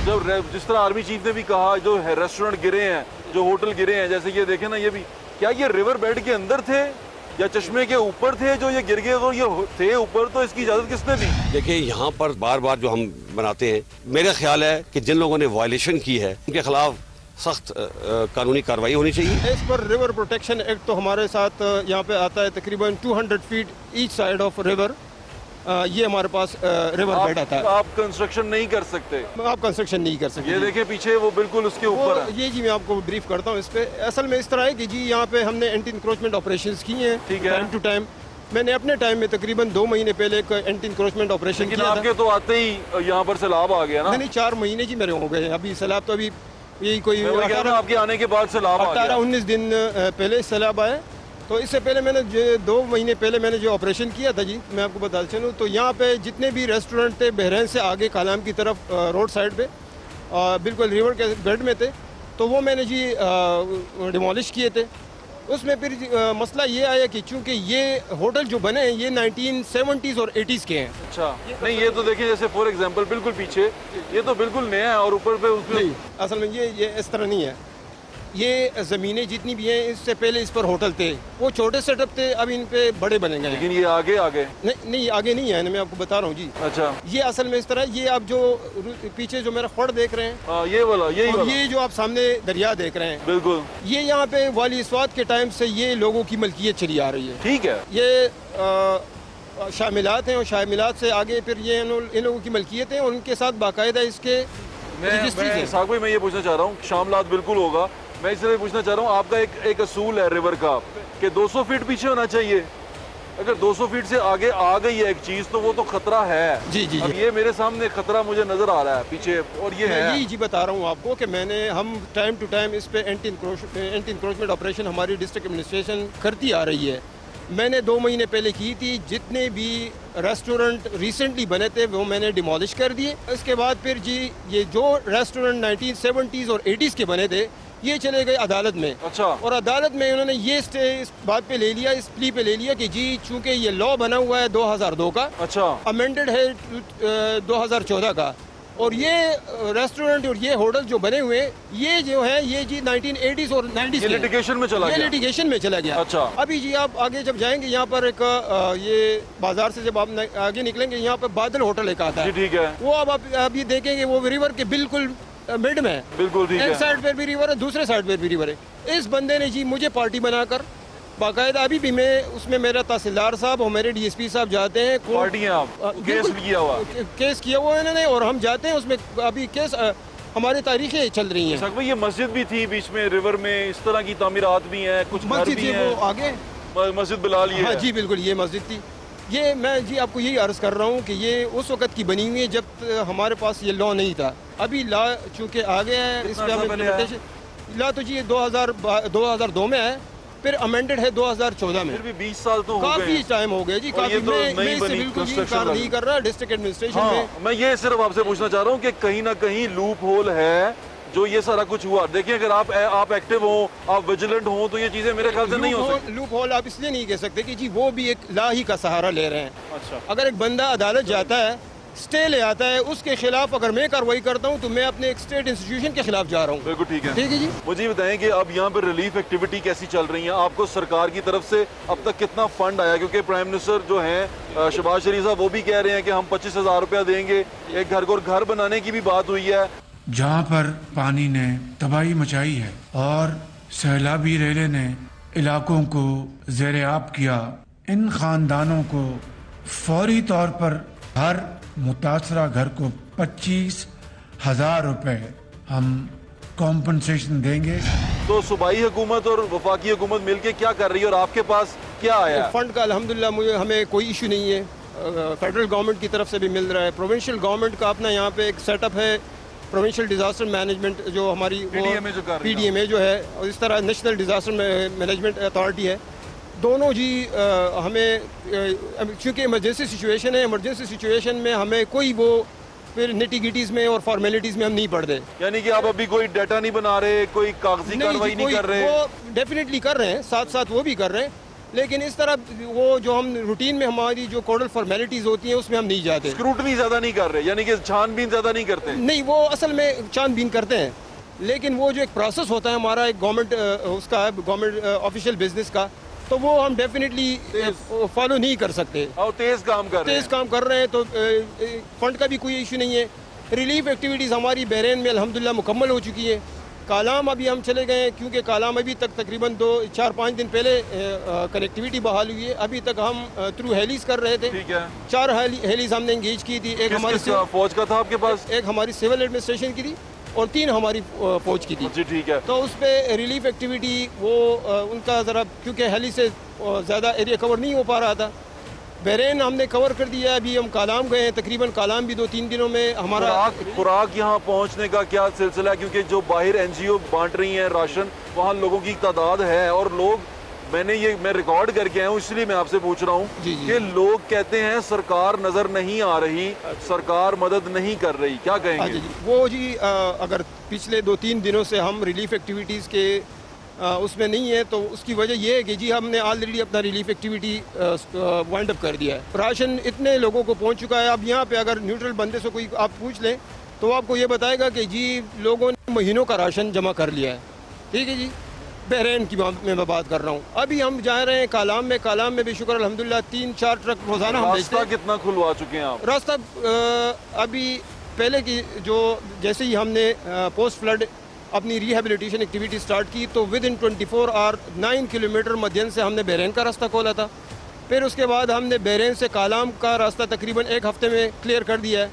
जब जिस तरह आर्मी चीफ ने भी कहा, जो रेस्टोरेंट गिरे हैं, जो होटल गिरे हैं, जैसे ये देखें ना, ये भी क्या ये रिवर बेड के अंदर थे या चश्मे के ऊपर थे जो ये गिर गए? और ये थे ऊपर तो इसकी इजाजत किसने दी? देखिए, यहाँ पर बार बार जो हम बनाते हैं, मेरा ख्याल है कि जिन लोगों ने वायलेशन की है उनके खिलाफ सख्त कानूनी कार्रवाई होनी चाहिए। इस पर रिवर प्रोटेक्शन एक्ट तो हमारे साथ यहाँ पे आता है, तकरीबन 200 feet each side of river ये हमारे पास रिवर बेड आता है। आप कंस्ट्रक्शन नहीं कर सकते? आप कंस्ट्रक्शन नहीं कर सकते। ये देखें पीछे वो बिल्कुल उसके ऊपर है। ये जी मैं आपको ब्रीफ करता हूँ इस पे। असल में इस तरह है कि जी यहाँ पे हमने एंटी इंक्रोचमेंट ऑपरेशंस किए हैं टाइम टू टाइम। मैंने अपने टाइम में तकरीबन 2 महीने पहले एक एंटी इंक्रोचमेंट ऑपरेशन किया था। आपके तो आते ही यहाँ पर सैलाब आ गया ना? नहीं, 4 महीने जी मेरे हो गए। अभी सैलाब तो अभी यही कोई आपके आने के बाद सैलाब 18-19 दिन पहले सैलाब आया। तो इससे पहले मैंने 2 महीने पहले मैंने जो ऑपरेशन किया था जी, मैं आपको बता चलूँ तो यहाँ पे जितने भी रेस्टोरेंट थे बहरैन से आगे कालाम की तरफ रोड साइड पे बिल्कुल रिवर के बेड में थे, तो वो मैंने जी डिमोलिश किए थे। उसमें फिर मसला ये आया कि चूंकि ये होटल जो बने हैं ये 1970s और 80s के हैं। अच्छा, नहीं ये तो देखिए, जैसे फॉर एग्जांपल बिल्कुल पीछे ये तो बिल्कुल नया है और ऊपर पे उसमें असल में ये इस तरह नहीं है। ये ज़मीनें जितनी भी हैं इससे पहले इस पर होटल थे, वो छोटे सेटअप थे, अब इन पे बड़े बनेंगे। लेकिन ये आगे नहीं आगे नहीं है, मैं आपको बता रहा हूँ जी। अच्छा, ये असल में इस तरह, ये आप जो पीछे जो मेरा खड़ देख रहे हैं, ये वाला, ये जो आप सामने दरिया देख रहे हैं, बिल्कुल ये यहाँ पे वाली स्वाद के टाइम से ये लोगों की मलकियत चली आ रही है। ठीक है, ये शामिलात हैं और शामिलात से आगे फिर ये इन लोगों की मलकियत है, उनके साथ बाकायदा इसके साग भाई मैं ये पूछना चाह रहा हूँ, शामिलात बिल्कुल होगा, मैं इसलिए पूछना चाह रहा हूँ, आपका एक असूल है रिवर का कि 200 फीट पीछे होना चाहिए। अगर 200 फीट से आगे आ गई है एक चीज तो वो तो खतरा है। जी जी, अब ये मेरे सामने खतरा मुझे नजर आ रहा है पीछे, और ये है यही जी बता रहा हूँ आपको कि हम टाइम टू टाइम इस पे एंटी इंक्रोचमेंट ऑपरेशन हमारी डिस्ट्रिक्ट एडमिनिस्ट्रेशन करती आ रही है। मैंने 2 महीने पहले की थी, जितने भी रेस्टोरेंट रिसेंटली बने थे वो मैंने डिमोलिश कर दिए। इसके बाद फिर जी ये जो रेस्टोरेंट 1970s और 80s के बने थे ये चले गए अदालत में। अच्छा, और अदालत में उन्होंने ये स्टे इस बात पे ले लिया, इस प्ली पे ले लिया कि जी चूंकि ये लॉ बना हुआ है 2002 का, अच्छा, अमेंडेड है 2014 का, और ये रेस्टोरेंट और ये होटल जो बने हुए ये जो है ये जी 1980s और 90s ये लिटिगेशन में चला गया। लिटिगेशन में चला गया। अच्छा, अभी जी आप आगे जब जाएंगे यहाँ पर एक ये बाजार से जब आप आगे निकलेंगे यहाँ पर बादल होटल एक आता है। ठीक है, वो अब आप अभी देखेंगे वो रिवर के बिल्कुल मिड में, बिल्कुल ठीक है, एक साइड पर भी रिवर है, दूसरे साइड पर भी रिवर है। इस बंदे ने जी मुझे पार्टी बनाकर बाकायदा, अभी भी मैं उसमें मेरा तहसीलदार साहब और मेरे डीएसपी साहब जाते हैं, पार्टी है आप, केस किया हुआ है इन्होंने, और हम जाते हैं उसमें अभी केस हमारी तारीखें चल रही हैं। ये मस्जिद भी थी बीच में रिवर में, इस तरह की तामीरात भी हैं, कुछ मस्जिद थी वो आगे मस्जिद बिलाल ये। हाँ जी बिल्कुल, ये मस्जिद थी। ये मैं जी आपको यही अर्ज कर रहा हूँ कि ये उस वक्त की बनी हुई है जब हमारे पास ये लॉ नहीं था। अभी लॉ चूँकि आ गया है, इस पर लॉ तो जी 2002 में है, फिर अमेंडेड है 2014 में। फिर भी 20 साल तो काफी टाइम हो गया जी, काफी। मैं इससे बिल्कुल कार नहीं कर रहा डिस्ट्रिक्ट एडमिनिस्ट्रेशन में। मैं ये सिर्फ आपसे पूछना चाह रहा हूँ कि कहीं ना कहीं लूप होल है जो ये सारा कुछ हुआ। देखिए, अगर आप एक्टिव हो, आप विजिलेंट हो, तो ये चीजें मेरे ख्याल से नहीं हो सकती। लूप होल आप इसलिए नहीं कह सकते कि जी वो भी एक ला ही का सहारा ले रहे हैं। अच्छा, अगर एक बंदा अदालत जाता है, स्टे ले आता है, उसके खिलाफ अगर मैं कार्रवाई करता हूँ तो मैं अपने एक स्टेट इंस्टीट्यूशन के खिलाफ जा रहा हूँ। बिल्कुल ठीक है, ठीक है जी। मुझे बताएं कि अब यहाँ पर रिलीफ एक्टिविटी कैसी चल रही है, आपको सरकार की तरफ से अब तक कितना फंड आया? क्योंकि प्राइम मिनिस्टर जो हैं शहबाज शरीफ साहब वो भी कह रहे हैं कि हम 25,000 रुपया देंगे, एक घर को घर बनाने की भी बात हुई है। जहाँ पर पानी ने तबाही मचाई है और सैलाबी रेले ने इलाकों को ज़ेर-ए-आब किया, इन खानदानों को फौरी तौर पर हर मुतासरा घर को 25,000 रुपए हम कॉम्पनसेशन देंगे। तो सूबाई हुकूमत और वफाकी हुकूमत मिलके क्या कर रही है और आपके पास क्या आया? फंड का अल्हम्दुलिल्लाह हमें कोई इशू नहीं है। फेडरल गवर्नमेंट की तरफ से भी मिल रहा है, प्रोविंशियल गवर्नमेंट का अपना यहाँ पे एक सेटअप है, प्रोविंशियल डिजास्टर मैनेजमेंट जो हमारी PDMA जो है, और इस तरह नेशनल डिजास्टर मैनेजमेंट अथॉरिटी है। दोनों जी हमें चूँकि इमरजेंसी सिचुएशन है, इमरजेंसी सिचुएशन में हमें कोई वो फिर निटी-गिटीज़ में और फॉर्मेलिटीज़ में हम नहीं पढ़ते। यानी कि आप अभी कोई डाटा नहीं बना रहे, कोई कागजी कार्रवाई नहीं कर रहे? वो डेफिनेटली कर रहे हैं, साथ साथ वो भी कर रहे हैं, लेकिन इस तरह वो जो हम रूटीन में हमारी जो कोडल फॉर्मेलिटीज़ होती हैं उसमें हम नहीं जाते। स्क्रूटनी ज़्यादा नहीं कर रहे, यानी कि छानबीन ज़्यादा नहीं करते? नहीं, वो असल में छानबीन करते हैं, लेकिन वो जो एक प्रोसेस होता है हमारा एक गवर्नमेंट उसका है, गवर्नमेंट ऑफिशियल बिजनेस का, तो वो हम डेफिनेटली फॉलो नहीं कर सकते। और तेज़ काम कर रहे हैं तो फंड का भी कोई इशू नहीं है। रिलीफ एक्टिविटीज़ हमारी बहरीन में अल्हम्दुलिल्लाह मुकम्मल हो चुकी है। कालाम अभी हम चले गए हैं, क्योंकि कालाम अभी तक तकरीबन 4-5 दिन पहले कनेक्टिविटी बहाल हुई है। अभी तक हम थ्रू हेलीज कर रहे थे। ठीक है। 4 हेलीज हमने एंगेज की थी। एक हमारी फौज का था आपके पास, एक हमारी सिविल एडमिनिस्ट्रेशन की थी और 3 हमारी फौज की थी। जी ठीक है। तो उस पर रिलीफ एक्टिविटी वो उनका ज़रा, क्योंकि हेली से ज़्यादा एरिया कवर नहीं हो पा रहा था। बहरीन हमने कवर कर दिया। अभी हम कालाम गए हैं, तकरीबन कालाम भी 2-3 दिनों में हमारा खुराक यहाँ पहुँचने का क्या सिलसिला है? क्योंकि जो बाहर NGO बांट रही हैं राशन, वहाँ लोगों की तादाद है और लोग, मैं रिकॉर्ड करके आया हूँ, इसलिए मैं आपसे पूछ रहा हूँ कि लोग कहते हैं सरकार नज़र नहीं आ रही, सरकार मदद नहीं कर रही, क्या कहेंगे? वो जी अगर पिछले 2-3 दिनों से हम रिलीफ एक्टिविटीज़ के उसमें नहीं है, तो उसकी वजह यह है कि जी हमने ऑलरेडी अपना रिलीफ एक्टिविटी वाइंड अप कर दिया है। राशन इतने लोगों को पहुंच चुका है। अब यहाँ पे अगर न्यूट्रल बंदे से कोई आप पूछ लें तो आपको ये बताएगा कि जी लोगों ने महीनों का राशन जमा कर लिया है। ठीक है जी, बहरीन की मैं बात कर रहा हूँ। अभी हम जा रहे हैं कालाम में भी शुक्र अल्हम्दुलिल्लाह 3-4 ट्रक रोजाना हम भेजते हैं। कितना खुलवा चुके हैं आप? रास्ता अभी पहले की जो जैसे ही हमने पोस्ट फ्लड अपनी रिहेबिलिटेशन एक्टिविटी स्टार्ट की, तो विद इन 24 आवर 9 किलोमीटर मध्यन से हमने बहरीन का रास्ता खोला था। फिर उसके बाद हमने बहरीन से कालाम का रास्ता तकरीबन 1 हफ्ते में क्लियर कर दिया है।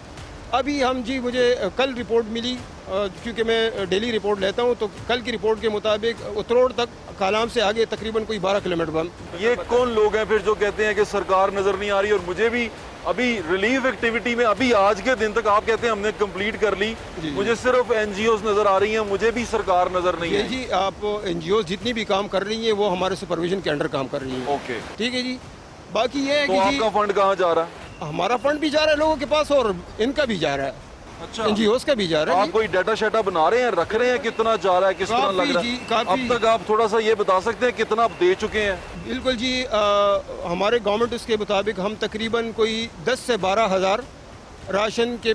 अभी हम जी, मुझे कल रिपोर्ट मिली, क्योंकि मैं डेली रिपोर्ट लेता हूँ, तो कल की रिपोर्ट के मुताबिक उतरोड़ तक कालाम से आगे तकरीबन कोई 12 किलोमीटर बंद। ये कौन लोग हैं फिर जो कहते हैं कि सरकार नज़र नहीं आ रही? और मुझे भी अभी रिलीफ एक्टिविटी में अभी आज के दिन तक आप कहते हैं हमने कंप्लीट कर ली, मुझे सिर्फ NGOs नज़र आ रही हैं, मुझे भी सरकार नज़र नहीं है। जी आप NGOs जितनी भी काम कर रही हैं वो हमारे सुपरविजन के अंडर काम कर रही हैं। ओके, ठीक है जी। बाकी ये है कि आपका फंड कहाँ जा रहा है? हमारा फंड भी जा रहा है लोगों के पास और इनका भी जा रहा है। अच्छा, NGOs का भी जा रहा है। आप कोई डाटा शेटा बना रहे हैं, रख रहे हैं कितना जा रहा है, किस तरह लग रहा है? अब तक आप थोड़ा सा ये बता सकते हैं कितना आप दे चुके हैं? बिल्कुल जी, हमारे गवर्नमेंट उसके मुताबिक हम तकरीबन कोई 10 से 12 हज़ार राशन के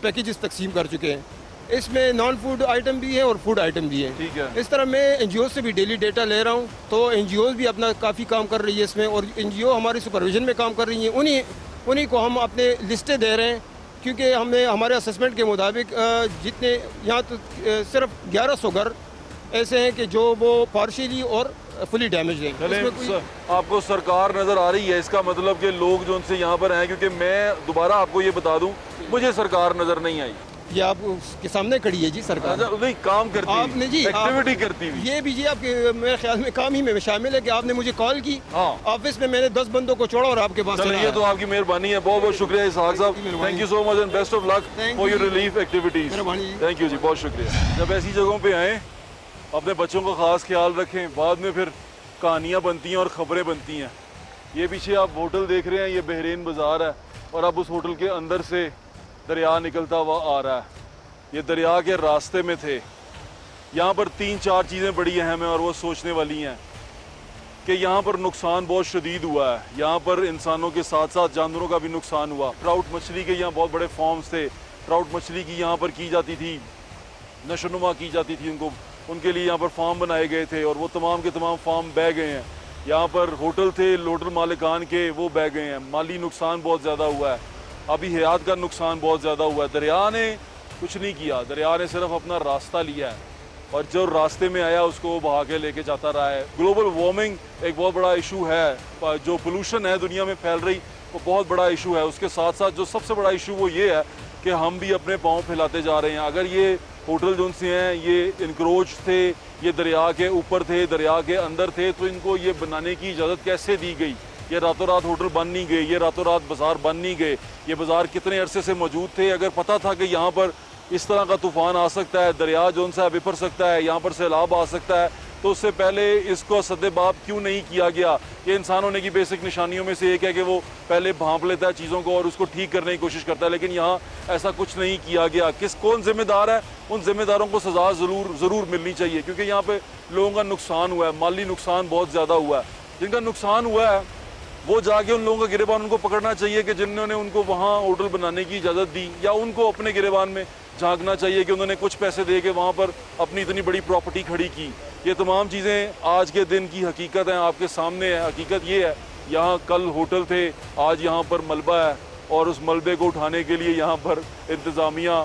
पैकेजेस तकसीम कर चुके हैं। इसमें नॉन फूड आइटम भी है और फूड आइटम भी है। ठीक है। इस तरह मैं NGO से भी डेली डेटा ले रहा हूँ, तो NGOs भी अपना काफ़ी काम कर रही है इसमें, और NGO हमारे सुपरविजन में काम कर रही हैं। उन्हीं को हम अपने लिस्टें दे रहे हैं, क्योंकि हमने हमारे असेसमेंट के मुताबिक जितने यहाँ तो सिर्फ 1100 घर ऐसे हैं कि जो वो पार्शियली और फुली डैमेज हैं। आपको सरकार नज़र आ रही है, इसका मतलब कि लोग जो उनसे यहाँ पर हैं, क्योंकि मैं दोबारा आपको ये बता दूँ, मुझे सरकार नज़र नहीं आई। ये आपके सामने खड़ी है जी सरकार। नहीं, काम करती आपने जी एक्टिविटी करती हुई। ये भी जी आपके मेरे ख्याल में काम ही में शामिल है कि आपने मुझे कॉल की। ऑफिस में मैंने 10 बंदों को छोड़ा और आपके पास। ये तो आपकी मेहरबानी है, बहुत बहुत शुक्रिया इसहाक साहब। Thank you so much and best of luck for your relief activities. Thank you जी, बहुत शुक्रिया। जब ऐसी जगहों पे आए, अपने बच्चों का खास ख्याल रखें, बाद में फिर कहानियाँ बनती हैं और ख़बरें बनती हैं। ये पीछे आप होटल देख रहे हैं, ये बहरीन बाज़ार है, और अब उस होटल के अंदर से दरिया निकलता हुआ आ रहा है। ये दरिया के रास्ते में थे। यहाँ पर 3-4 चीज़ें बड़ी अहम हैं और वो सोचने वाली हैं कि यहाँ पर नुकसान बहुत शदीद हुआ है। यहाँ पर इंसानों के साथ साथ जानवरों का भी नुकसान हुआ। ट्राउट मछली के यहाँ बहुत बड़े फार्म्स थे, ट्राउट मछली की यहाँ पर की जाती थी, नशोनुमा की जाती थी, उनके लिए यहाँ पर फार्म बनाए गए थे, और वो तमाम के तमाम फार्म बह गए हैं। यहाँ पर होटल थे होटल मालिकान के, वो बह गए हैं। माली नुकसान बहुत ज़्यादा हुआ है, अभी हयात का नुकसान बहुत ज़्यादा हुआ है। दरिया ने कुछ नहीं किया, दरिया ने सिर्फ अपना रास्ता लिया है, और जो रास्ते में आया उसको वो बहा के लेके जाता रहा है। ग्लोबल वार्मिंग एक बहुत बड़ा इशू है, जो पोल्यूशन है दुनिया में फैल रही, वो बहुत बड़ा इशू है। उसके साथ साथ जो सबसे बड़ा इशू वो ये है कि हम भी अपने पाँव फैलाते जा रहे हैं। अगर ये होटल जो से हैं ये इनक्रोच थे, ये दरिया के ऊपर थे, दरिया के अंदर थे, तो इनको ये बनाने की इजाज़त कैसे दी गई? ये रातों रात होटल बन नहीं गए, ये रातों रात बाज़ार बन नहीं गए। ये बाज़ार कितने अरसे से मौजूद थे। अगर पता था कि यहाँ पर इस तरह का तूफ़ान आ सकता है, दरिया जो सा बिफर सकता है, यहाँ पर सैलाब आ सकता है, तो उससे पहले इसको सद्देबाब क्यों नहीं किया गया? ये इंसान होने की बेसिक निशानियों में से एक है कि वो पहले भांप लेता है चीज़ों को और उसको ठीक करने की कोशिश करता है, लेकिन यहाँ ऐसा कुछ नहीं किया गया। कौन जिम्मेदार है? उन जिम्मेदारों को सज़ा ज़रूर मिलनी चाहिए, क्योंकि यहाँ पे लोगों का नुकसान हुआ है, माली नुकसान बहुत ज़्यादा हुआ है। जिनका नुकसान हुआ है वो जाके उन लोगों का गिरेबान उनको पकड़ना चाहिए कि जिन्होंने उनको वहाँ होटल बनाने की इजाज़त दी, या उनको अपने गिरेबान में झांकना चाहिए कि उन्होंने कुछ पैसे दे के वहाँ पर अपनी इतनी बड़ी प्रॉपर्टी खड़ी की। ये तमाम चीज़ें आज के दिन की हकीकत हैं, आपके सामने है। हकीकत ये है, यहाँ कल होटल थे, आज यहाँ पर मलबा है, और उस मलबे को उठाने के लिए यहाँ पर इंतज़ामिया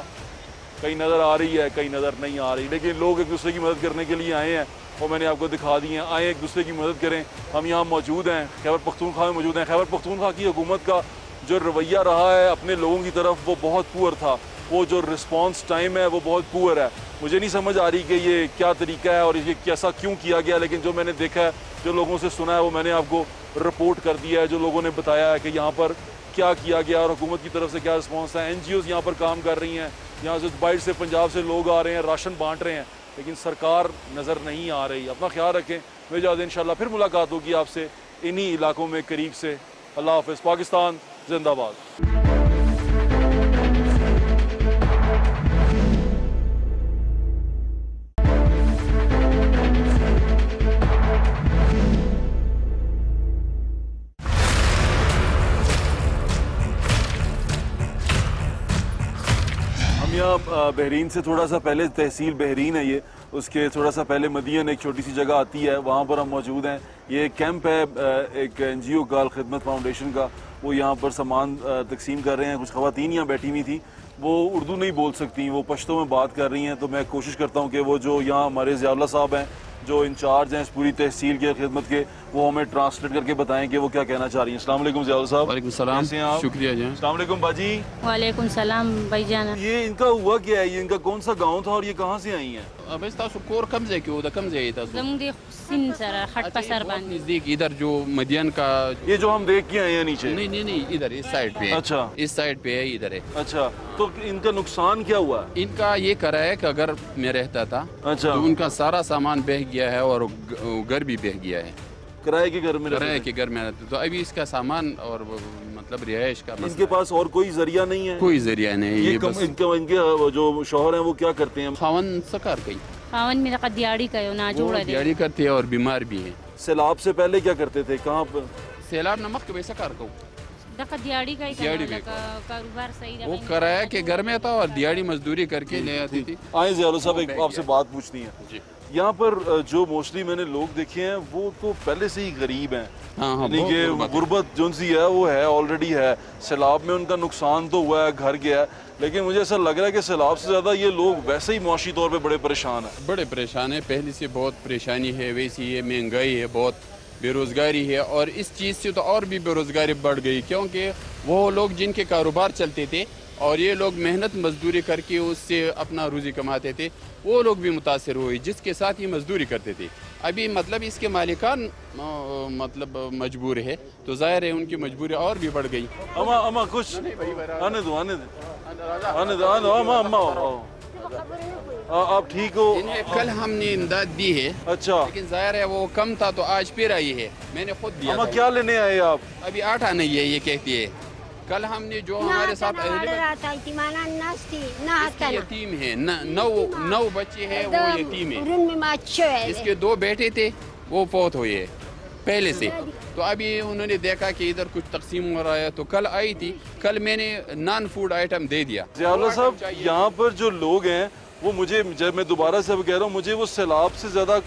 कहीं नज़र आ रही है, कहीं नज़र नहीं आ रही, लेकिन लोग एक दूसरे की मदद करने के लिए आए हैं और मैंने आपको दिखा दिए हैं। आए एक दूसरे की मदद करें। हम यहाँ मौजूद हैं, खैबर पख्तूनख्वा में मौजूद हैं। खैबर पख्तूनख्वा की हुकूमत का जो रवैया रहा है अपने लोगों की तरफ वो बहुत पुअर था, वो जो रिस्पॉन्स टाइम है वो बहुत पुअर है। मुझे नहीं समझ आ रही कि ये क्या तरीका है और ये कैसा क्यों किया गया, लेकिन जो मैंने देखा है, जो लोगों से सुना है, वो मैंने आपको रिपोर्ट कर दिया है। जो लोगों ने बताया है कि यहाँ पर क्या किया गया और हुकूमत की तरफ से क्या रिस्पॉन्स है। NGOs यहाँ पर काम कर रही हैं, यहाँ से दुबई से पंजाब से लोग आ रहे हैं, राशन बांट रहे हैं, लेकिन सरकार नज़र नहीं आ रही। अपना ख्याल रखें। मैं जाते इंशाल्लाह फिर मुलाकात होगी आपसे इन्हीं इलाकों में करीब से। अल्लाह हाफ़िज़। पाकिस्तान जिंदाबाद। बहरीन से थोड़ा सा पहले, तहसील बहरीन है ये, उसके थोड़ा सा पहले मदियन एक छोटी सी जगह आती है, वहाँ पर हम मौजूद हैं। ये कैंप है एक NGO का, अल खिदमत फाउंडेशन का। वो यहाँ पर सामान तकसीम कर रहे हैं। कुछ ख़वातीन यहाँ बैठी हुई थी, वो उर्दू नहीं बोल सकती, वो पश्तो में बात कर रही हैं, तो मैं कोशिश करता हूँ कि वो जो यहाँ हमारे ज़ियाउल्लाह साहब हैं, जो इंचार्ज हैं इस पूरी तहसील के खिदमत के, वो हमें ट्रांसलेट करके बताएं कि वो क्या कहना चाह रही हैं। अस्सलाम वालेकुम ज़ियाउल्लाह साहब। वालेकुम सलाम, शुक्रिया जी। अस्सलाम वालेकुम बाजी। वालेकुम सलाम भाईजान। ये इनका हुआ क्या है, ये इनका कौन सा गांव था और ये कहाँ से आई हैं? बस तासु कोर कम जाए क्यों दा कम जाए तासु जमुदी सिन सर हट पसर बन नजदीक इधर जो मदियन का, ये जो हम देख के आए हैं नीचे? नहीं इधर इस साइड पे है। अच्छा, इस साइड पे है, इधर है। अच्छा, तो इनका नुकसान क्या हुआ? इनका ये करा है कि अगर मैं रहता था, अच्छा, तो उनका सारा सामान बह गया है और घर भी बह गया है। किराए के घर में? किराए के घर में रहते, तो अभी इसका सामान और मतलब रिहाइश का इनके पास और कोई जरिया नहीं है? कोई जरिया नहीं। ये बस इनके जो शौहर हैं वो क्या करते हैं? खावन सकार कई खावन मेरा का दिहाड़ी का ना जोड़ा दिहाड़ी करते हैं और बीमार भी है। सैलाब से पहले क्या करते थे, कहाँ पर? सैलाब नमक के वैसा कार को दिहाड़ी का कारोबार सही, वो किराया के घर में था और दिहाड़ी मजदूरी करके ले आती थी। आए ज़ियाउल्लाह साहब, एक आपसे बात पूछनी है। यहाँ पर जो मोस्टली मैंने लोग देखे हैं वो तो पहले से ही गरीब हैं। हाँ, ये गुर्बत जो सी है वो है, ऑलरेडी है। सैलाब में उनका नुकसान तो हुआ है, घर गया है, लेकिन मुझे ऐसा लग रहा है कि सैलाब से ज़्यादा ये लोग वैसे ही मुआशी तौर पे बड़े परेशान हैं। बड़े परेशान है, पहले से बहुत परेशानी है, वैसी है, महंगाई है, बहुत बेरोज़गारी है, और इस चीज़ से तो और भी बेरोज़गारी बढ़ गई, क्योंकि वो लोग जिनके कारोबार चलते थे और ये लोग मेहनत मजदूरी करके उससे अपना रोज़ी कमाते थे, वो लोग भी मुतासर हुए जिसके साथ ये मजदूरी करते थे। अभी मतलब इसके मालिकान मतलब मजबूर है, तो जाहिर है उनकी मजबूरी और भी बढ़ गई। अम्मा कुछ आने दो अम्मा आप ठीक हो? कल हमने इमदाद दी है। अच्छा, लेकिन जाहिर है वो कम था तो आज फिर आई है, मैंने खुद दिया। अम्मा क्या लेने आए आप? अभी आटा नहीं है, ये कहती है। कल हमने जो हमारे साथ यतीम है, 9 बच्चे हैं, वो यतीम है। इसके 2 बेटे थे, वो फौत हुए पहले से, तो अभी उन्होंने देखा कि इधर कुछ तकसीम हो रहा है, तो कल आई थी। कल मैंने नॉन फूड आइटम दे दिया। ज़ियाउल्लाह साहब, यहाँ पर जो लोग हैं वो मुझे, जब मैं दोबारा से कह रहा हूँ, मुझे वो सैलाब से ज़्यादा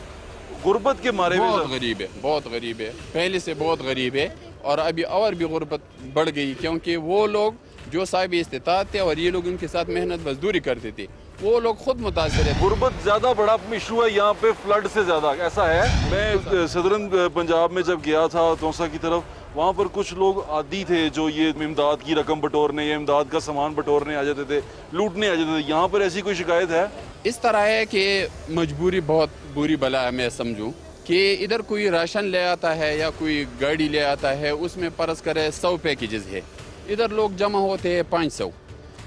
गुर्बत के मारे बहुत गरीब है, बहुत गरीब है, पहले से बहुत गरीब है, और अभी और भी गुर्बत बढ़ गई, क्योंकि वो लोग जो साहिब इस्तिताअत थे और ये लोग उनके साथ मेहनत मजदूरी करते थे, वो लोग खुद मुतासर है। गुर्बत ज़्यादा बड़ा इशू है यहाँ पे, फ्लड से ज़्यादा ऐसा है। मैं सदरन पंजाब में जब गया था तौसा की तरफ, वहाँ पर कुछ लोग आदी थे जो ये इमदाद की रकम बटोरने या इमदाद का सामान बटोरने आ जाते थे, लूटने आ जाते थे। यहाँ पर ऐसी कोई शिकायत है? इस तरह है कि मजबूरी बहुत बुरी बला है। मैं समझूं कि इधर कोई राशन ले आता है या कोई गाड़ी ले आता है, उसमें परस करे 100 पैकेजेस है, इधर लोग जमा होते हैं 500।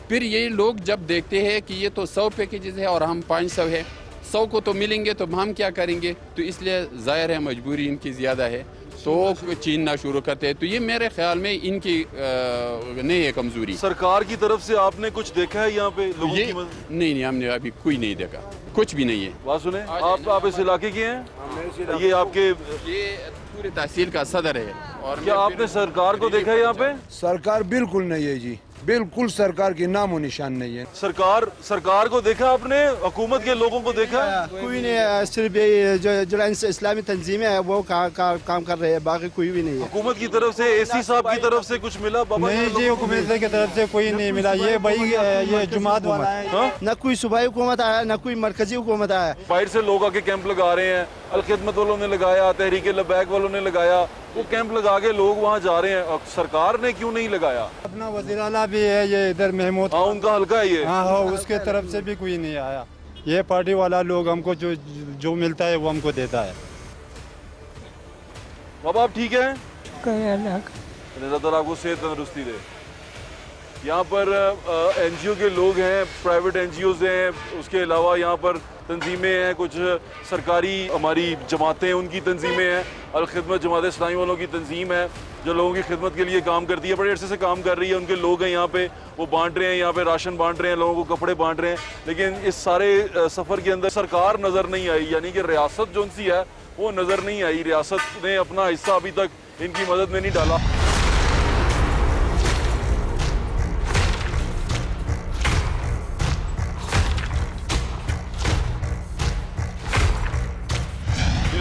फिर ये लोग जब देखते हैं कि ये तो 100 पैकेजेस है और हम 500 है, 100 को तो मिलेंगे, तो हम क्या करेंगे? तो इसलिए जाहिर है मजबूरी इनकी ज़्यादा है। तो छीनना शुरू करते हैं। तो ये मेरे ख्याल में इनकी नहीं है कमजोरी। सरकार की तरफ से आपने कुछ देखा है यहाँ पे लोगों ये की मदद? नहीं, हमने अभी कोई नहीं देखा, कुछ भी नहीं है। बात सुने, आप इस इलाके के हैं? ये आपके ये पूरे तहसील का सदर है। और क्या आपने सरकार को देखा है यहाँ पे? सरकार बिल्कुल नहीं है जी, बिल्कुल सरकार की नामो निशान नहीं है। सरकार को देखा आपने? हुकूमत के लोगों को देखा? कोई नहीं है, सिर्फ ये जो इस्लामी तंजीमें है वो काम कर रहे हैं, बाकी कोई भी नहीं है। हुकूमत की तरफ से, एसी साहब की तरफ से कुछ मिला? बाबा नहीं जी, हुकूमत की तरफ से कोई नहीं मिला। ये भाई ये जुमात वाला है, न कोई सूबाई हुकूमत आया, न कोई मरकजी हुकूमत आया। बाहर से लोग आके कैंप लगा रहे हैं, अल खिदमत वालों ने लगाया, तहरीक लबैक वालों ने लगाया, वो कैंप लगा के लोग वहाँ जा रहे हैं। सरकार ने क्यों नहीं लगाया? अपना वज़ीर आला भी है ये इधर महमूद, हाँ उनका हल्का है ये। हाँ, उसके तरफ से भी कोई नहीं आया। ये पार्टी वाला लोग हमको जो मिलता है वो हमको देता है। बाबा आप ठीक है? अल्लाह ताला आपको सेहत तंदुरुस्ती दे। यहाँ पर एनजीओ के लोग हैं, प्राइवेट एनजीओज हैं, उसके अलावा यहाँ पर तंजीमें हैं, कुछ सरकारी हमारी जमातें उनकी तंजीमें हैं, अल खिदमत जमात इस्लामी वालों की तंजीम है जो लोगों की खिदमत के लिए काम करती है, बड़े अरसे से काम कर रही है। उनके लोग हैं यहाँ पे, वो बांट रहे हैं, यहाँ पे राशन बांट रहे हैं, लोगों को कपड़े बांट रहे हैं। लेकिन इस सारे सफ़र के अंदर सरकार नज़र नहीं आई, यानी कि रियासत जो सी है वो नज़र नहीं आई। रियासत ने अपना हिस्सा अभी तक इनकी मदद में नहीं डाला।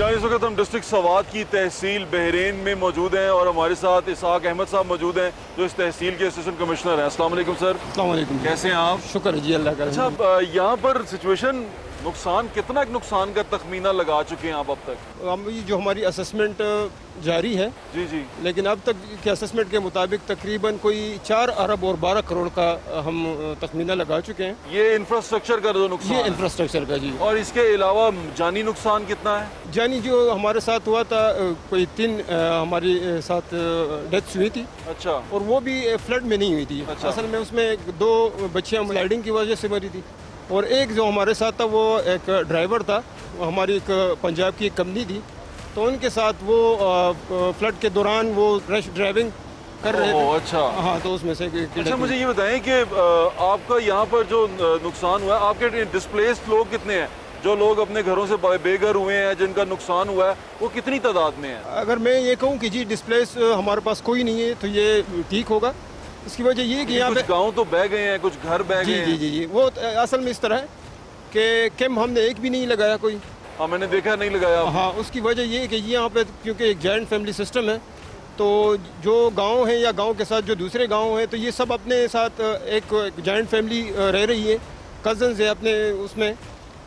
इस वक्त हम डिस्ट्रिक्ट सवात की तहसील बहरीन में मौजूद हैं और हमारे साथ इसाक अहमद साहब मौजूद हैं जो इस तहसील के असिस्टेंट कमिश्नर हैं। अस्सलाम वालेकुम सर। अस्सलाम वालेकुम। कैसे हैं आप? शुक्र है जी अल्लाह का। अच्छा, यहाँ पर सिचुएशन नुकसान, कितना नुकसान का तखमीना लगा चुके हैं आप अब तक? हम जो हमारी असेसमेंट जारी है जी जी, लेकिन अब तक के असेसमेंट के मुताबिक तकरीबन कोई 4 अरब और 12 करोड़ का हम तखमीना लगा चुके हैं। ये इंफ्रास्ट्रक्चर का जो नुकसान, ये इंफ्रास्ट्रक्चर का जी। और इसके अलावा जानी नुकसान कितना है? जानी जो हमारे साथ हुआ था कोई 3 हमारे साथ डेथ्स हुई थी। अच्छा, और वो भी फ्लड में नहीं हुई थी। अच्छा। असल में उसमें 2 बच्चियाँ स्लाइडिंग की वजह से मरी थी और एक जो हमारे साथ था वो एक ड्राइवर था, वो हमारी एक पंजाब की एक कंपनी थी, तो उनके साथ वो फ्लड के दौरान वो रश ड्राइविंग कर रहे थे। अच्छा हाँ, तो उसमें से अच्छा, मुझे ये बताएं कि आपका यहाँ पर जो नुकसान हुआ है, आपके डिस्प्लेस्ड लोग कितने हैं? जो लोग अपने घरों से बेघर हुए हैं, जिनका नुकसान हुआ है, वो कितनी तादाद में है? अगर मैं ये कहूँ कि जी डिस्प्लेस हमारे पास कोई नहीं है तो ये ठीक होगा। इसकी वजह ये कि यहाँ पे गाँव तो बह गए हैं, कुछ घर बह गए हैं। जी जी जी, वो असल में इस तरह है कि कैंप हमने एक भी नहीं लगाया कोई। हाँ, मैंने देखा नहीं लगाया। हाँ, उसकी वजह ये है कि यहाँ पे क्योंकि एक जॉइंट फैमिली सिस्टम है, तो जो गांव हैं या गांव के साथ जो दूसरे गांव हैं, तो ये सब अपने साथ एक जॉइंट फैमिली रह रही है, कज़न्स है अपने उसमें।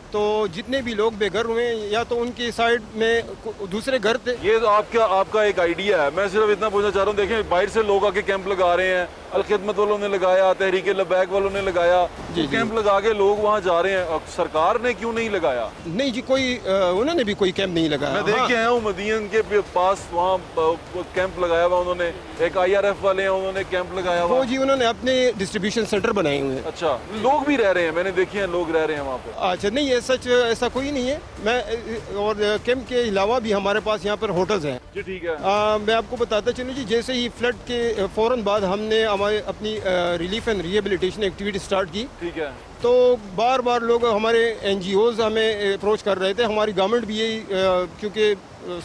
तो जितने भी लोग बेघर हुए हैं या तो उनकी साइड में दूसरे घर थे। ये तो आपका एक आइडिया है, मैं सिर्फ इतना पूछना चाह रहा हूँ। देखें, बाहर से लोग आके कैंप लगा रहे हैं, अल खिदमत वालों ने लगाया, तहरीक लबैक वालों ने लगाया, तो कैंप लगा के लोग वहाँ जा रहे हैं। सरकार ने क्यों नहीं लगाया? नहीं जी, कोई उन्होंने भी कोई कैंप नहीं लगाया। मैं देख के आया हूँ मदीन के पास, वहाँ कैंप लगाया हुआ उन्होंने, एक IRF वाले हैं, उन्होंने कैंप लगाया हुआ। वो जी उन्होंने अपने डिस्ट्रीब्यूशन सेंटर बनाए हुए हैं। अच्छा, लोग भी रह रहे हैं, मैंने देखे हैं लोग रह रहे हैं वहाँ पे। अच्छा, नहीं सच ऐसा कोई नहीं है। मैं और कैंप के अलावा भी हमारे पास यहाँ पर होटल्स हैं। जी ठीक है। मैं आपको बताता चलूँ जी, जैसे ही फ्लड के फ़ौरन बाद हमने हमारे अपनी relief and rehabilitation activity start की, ठीक है, तो बार बार लोग हमारे NGOs हमें अप्रोच कर रहे थे। हमारी गवर्नमेंट भी यही, क्योंकि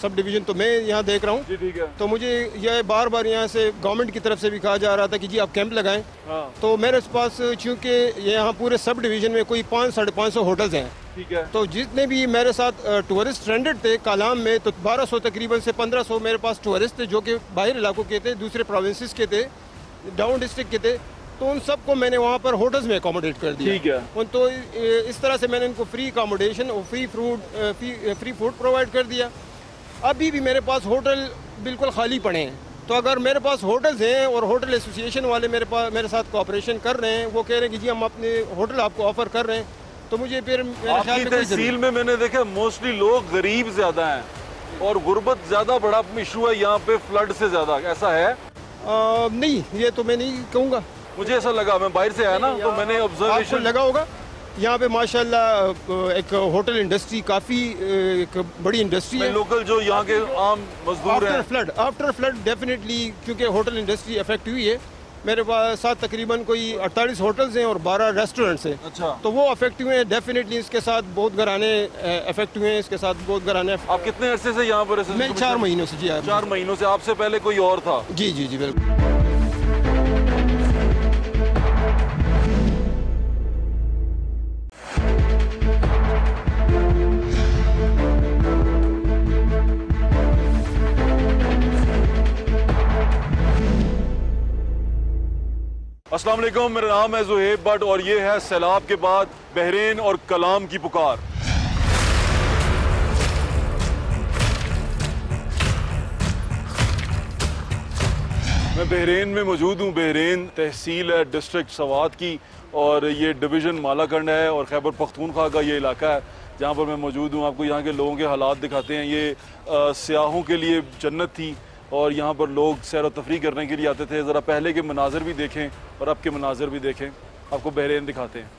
सब डिवीज़न तो मैं यहाँ देख रहा हूँ, जी ठीक है, तो मुझे यह बार बार यहाँ से गवर्नमेंट की तरफ से भी कहा जा रहा था कि जी आप कैंप लगाएं। हाँ, तो मेरे पास चूँकि यहाँ पूरे सब डिवीज़न में कोई 500-550 होटल्स हैं, ठीक है, तो जितने भी मेरे साथ टूरिस्ट स्ट्रैंडेड थे कालाम में, तो 1200 तकरीबन से 1500 मेरे पास टूरिस्ट थे जो कि बाहर इलाकों के थे, दूसरे प्रोविंसेस के थे, डाउन डिस्ट्रिक्ट के थे। तो उन सबको मैंने वहाँ पर होटल्स में अकोमोडेट कर दिया। ठीक है। उन तो इस तरह से मैंने इनको फ्री अकोमोडेशन और फ्री फूड प्रोवाइड कर दिया। अभी भी मेरे पास होटल बिल्कुल खाली पड़े हैं, तो अगर मेरे पास होटल्स हैं और होटल एसोसिएशन वाले मेरे साथ कोऑपरेशन कर रहे हैं, वो कह रहे हैं कि जी हम अपने होटल आपको ऑफर कर रहे हैं, तो मुझे फिर मेरे ख्याल में तहसील में मैंने देखा मोस्टली लोग गरीब ज्यादा हैं और गुर्बत ज्यादा बड़ा इशू है यहाँ पे फ्लड से ज्यादा, ऐसा है? नहीं, ये तो मैं नहीं कहूँगा। मुझे ऐसा लगा, मैं बाहर से आया ना, तो मैंने ऑब्जर्वेशन लगा होगा यहाँ पे माशाल्लाह एक होटल इंडस्ट्री काफ़ी एक बड़ी इंडस्ट्री है। लोकल जो यहाँ के आम मजदूर हैं आफ्टर फ्लड डेफिनेटली, क्योंकि होटल इंडस्ट्री अफेक्ट हुई है। मेरे पास साथ तकरीबन कोई 48 होटल्स हैं और 12 रेस्टोरेंट्स हैं। अच्छा, तो वो अफेक्ट हुए हैं डेफिनेटली। इसके साथ बहुत घराने अफेक्ट हुए हैं, इसके साथ बहुत घराने। आप कितने अरसे से यहाँ पर? मैं 4 महीनों से। जी 4 महीनों से। आपसे पहले कोई और था? जी जी जी बिल्कुल। अस्सलाम वालेकुम, मेरा नाम है ज़ुहैब भट्ट और ये है सैलाब के बाद बहरीन और कलाम की पुकार। मैं बहरीन में मौजूद हूँ। बहरीन तहसील है डिस्ट्रिक्ट सवात की और ये डिवीज़न मालाकंड है और खैबर पख्तूनख्वा का ये इलाका है जहाँ पर मैं मौजूद हूँ। आपको यहाँ के लोगों के हालात दिखाते हैं। ये सियाहों के लिए जन्नत थी और यहाँ पर लोग सैर व तफरीह करने के लिए आते थे। ज़रा पहले के मनाज़र भी देखें और अब के मनाज़र भी देखें। आपको बहरीन दिखाते हैं।